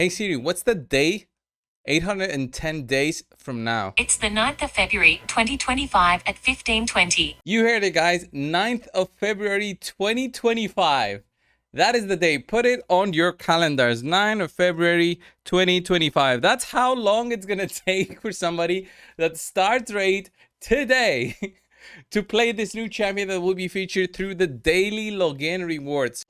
Hey Siri, what's the day? 810 days from now. It's the 9th of February 2025 at 15:20. You heard it, guys. 9th of February 2025. That is the day. Put it on your calendars. 9th of February 2025. That's how long it's going to take for somebody that starts rate today to play this new champion that will be featured through the daily login rewards.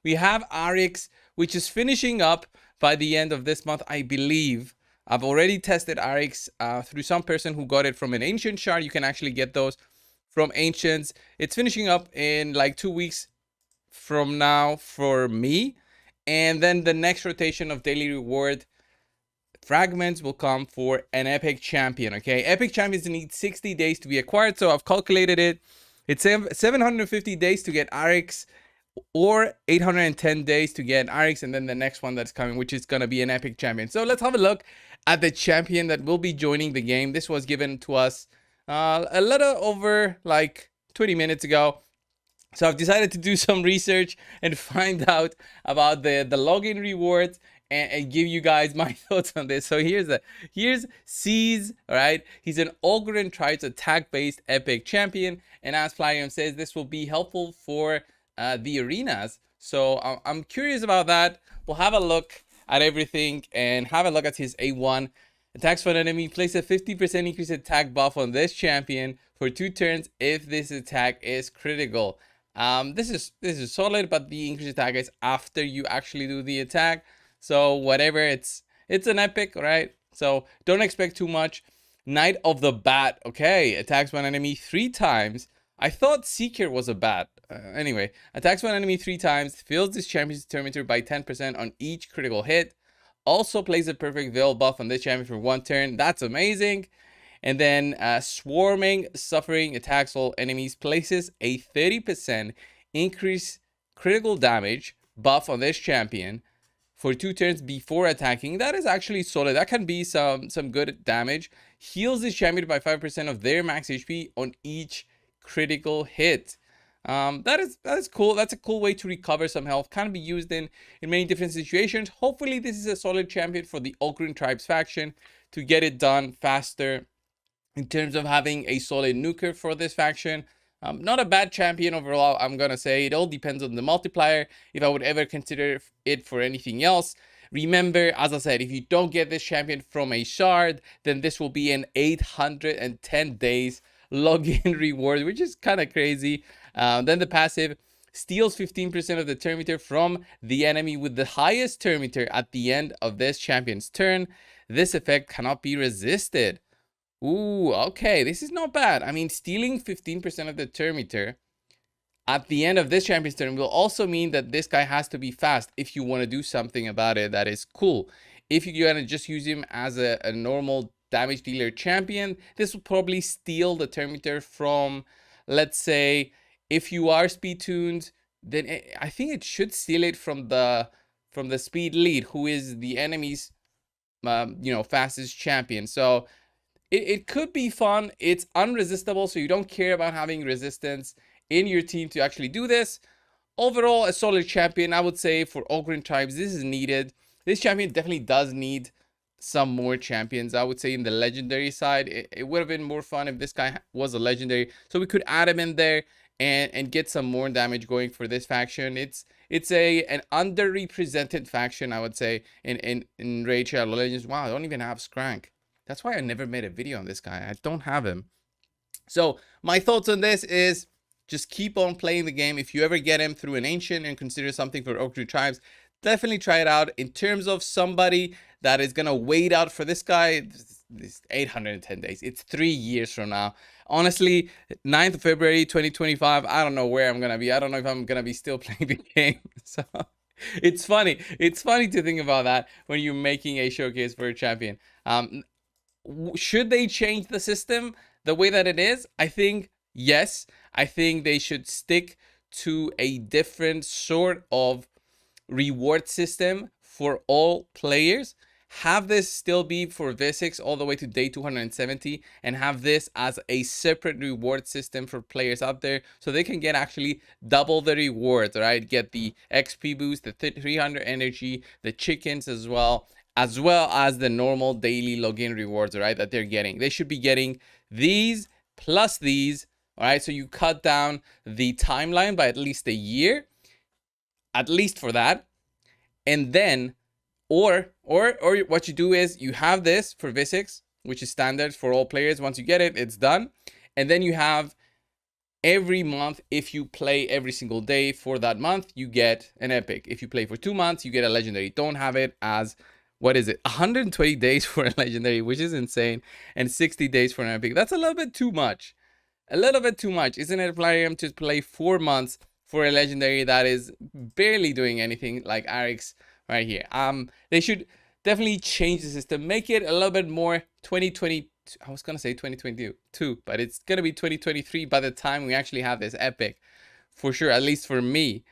We have Arix, which is finishing up by the end of this month, I believe. I've already tested Arix through some person who got it from an ancient shard. You can actually get those from ancients. It's finishing up in like 2 weeks from now for me. And then the next rotation of daily reward fragments will come for an epic champion. Okay, epic champions need 60 days to be acquired, so I've calculated it. It's 750 days to get Arix, or 810 days to get Arix, and then the next one that's coming, which is going to be an epic champion. So let's have a look at the champion that will be joining the game. This was given to us a little over like 20 minutes ago. So I've decided to do some research and find out about the login rewards and give you guys my thoughts on this. So here's Ceez, all right? He's an Ogryn tribes attack-based epic champion, and as Plarium says, this will be helpful for the arenas. So I'm curious about that. We'll have a look at everything and have a look at his A1. Attacks for an enemy, place a 50% increased attack buff on this champion for 2 turns if this attack is critical. This is solid, but the increased attack is after you actually do the attack. So whatever, it's an epic, right? So don't expect too much. Knight of the Bat, okay, attacks one enemy 3 times. I thought Seeker was a bat. Anyway, attacks one enemy 3 times, fills this champion's turn meter by 10% on each critical hit. Also plays a perfect veil buff on this champion for 1 turn. That's amazing. And then Swarming Suffering attacks all enemies, places a 30% increase critical damage buff on this champion for 2 turns before attacking. That is actually solid. That can be some good damage. Heals this champion by 5% of their max HP on each critical hit. That is cool. That's a cool way to recover some health. Can be used in many different situations. Hopefully this is a solid champion for the Ogryn tribes faction to get it done faster in terms of having a solid nuker for this faction. Not a bad champion overall, I'm gonna say. It all depends on the multiplier, if I would ever consider it for anything else. Remember, as I said, if you don't get this champion from a shard, then this will be an 810 days login reward, which is kind of crazy. Then the passive steals 15% of the turn meter from the enemy with the highest turn meter at the end of this champion's turn. This effect cannot be resisted. Ooh, okay, this is not bad. I mean, stealing 15% of the turn meter at the end of this champion's turn will also mean that this guy has to be fast if you want to do something about it. That is cool. If you're going to just use him as a normal damage dealer champion, this will probably steal the turn meter from, let's say, if you are speed tuned, then I think it should steal it from the speed lead, who is the enemy's fastest champion. So it could be fun. It's unresistible, so you don't care about having resistance in your team to actually do this. Overall, a solid champion, I would say. For Ogryn tribes, this is needed. This champion definitely does need some more champions. I would say in the legendary side, it would have been more fun if this guy was a legendary, so we could add him in there and get some more damage going for this faction. It's an underrepresented faction, I would say, in Raid Shadow Legends. Wow, I don't even have Skrank. That's why I never made a video on this guy. I don't have him. So my thoughts on this is just keep on playing the game. If you ever get him through an ancient and consider something for Ogryn tribes, definitely try it out. In terms of somebody that is gonna wait out for this guy, this 810 days. It's 3 years from now. Honestly, 9th of February 2025, I don't know where I'm gonna be. I don't know if I'm gonna be still playing the game. So it's funny. It's funny to think about that when you're making a showcase for a champion. Should they change the system the way that it is? I think yes. I think they should stick to a different sort of reward system for all players. have this still be for V6 all the way to day 270, and have this as a separate reward system for players out there, so they can get actually double the rewards, right? Get the XP boost, the 300 energy, the chickens as well as the normal daily login rewards, right, that they're getting. They should be getting these plus these, all right? So you cut down the timeline by at least a year, at least for that. And then or what you do is you have this for V6, which is standard for all players. Once you get it, it's done. And then you have every month, if you play every single day for that month, you get an epic. If you play for 2 months, you get a legendary. Don't have it as, what is it, 120 days for a legendary, which is insane, and 60 days for an epic. That's a little bit too much. A little bit too much, isn't it, Plarium, to play 4 months for a legendary that is barely doing anything like Arix right here? They should definitely change the system, make it a little bit more 2020. I was gonna say 2022, but it's gonna be 2023 by the time we actually have this epic, for sure, at least for me.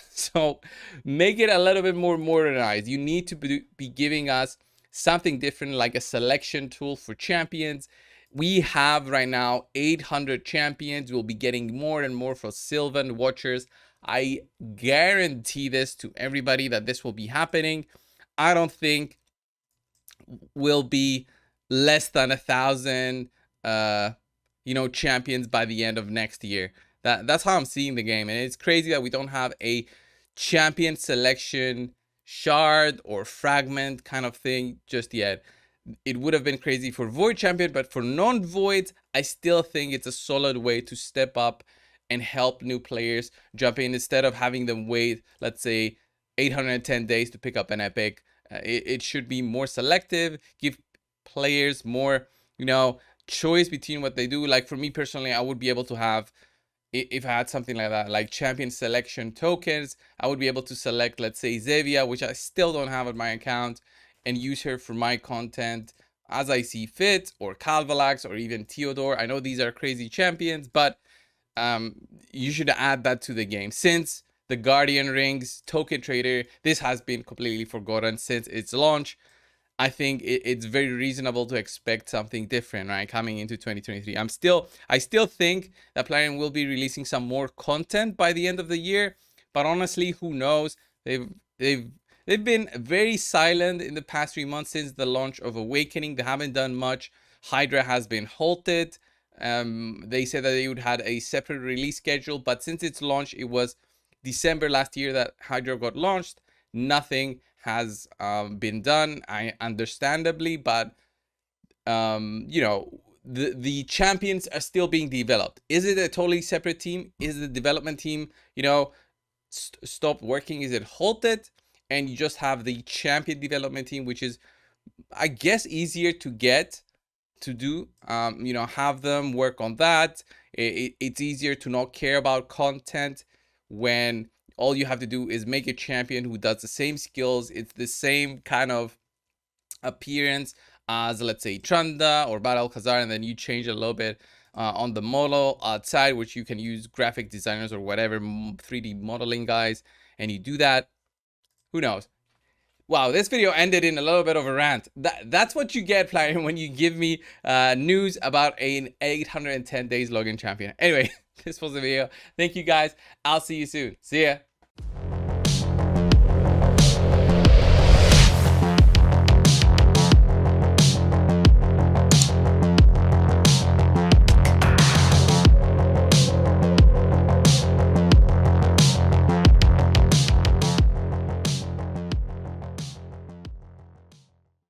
So make it a little bit more modernized. You need to be giving us something different, like a selection tool for champions. We have right now 800 champions. We'll be getting more and more for Sylvan Watchers. I guarantee this to everybody that this will be happening. I don't think will be less than 1,000 champions by the end of next year. That's how I'm seeing the game. And it's crazy that we don't have a champion selection shard or fragment kind of thing just yet. It would have been crazy for Void champion, but for non-Voids, I still think it's a solid way to step up and help new players jump in, instead of having them wait, let's say, 810 days to pick up an epic. It should be more selective, give players more, choice between what they do. Like for me personally, I would be able to have, if I had something like that, like champion selection tokens, I would be able to select, let's say, Xevia, which I still don't have on my account, and use her for my content as I see fit, or Calvalax, or even Theodore. I know these are crazy champions, but you should add that to the game. Since the Guardian Rings token trader, this has been completely forgotten since its launch. I think it's very reasonable to expect something different, right, coming into 2023. I still think that Plarium will be releasing some more content by the end of the year, but honestly, who knows? They've been very silent in the past 3 months since the launch of Awakening. They haven't done much. Hydra has been halted. They said that they would have a separate release schedule, but since its launch, it was December last year that Hydra got launched. Nothing has been done, understandably, but the champions are still being developed. Is it a totally separate team? Is the development team, stopped working? Is it halted? And you just have the champion development team, which is, I guess, easier to get to do. Have them work on that. It's easier to not care about content when all you have to do is make a champion who does the same skills. It's the same kind of appearance as, let's say, Trunda or Battle Khazar, and then you change a little bit on the model outside, which you can use graphic designers or whatever 3D modeling guys, and you do that. Who knows? Wow, this video ended in a little bit of a rant. That's what you get, Plarium, when you give me news about an 810 days login champion. Anyway, this was the video. Thank you, guys. I'll see you soon. See ya.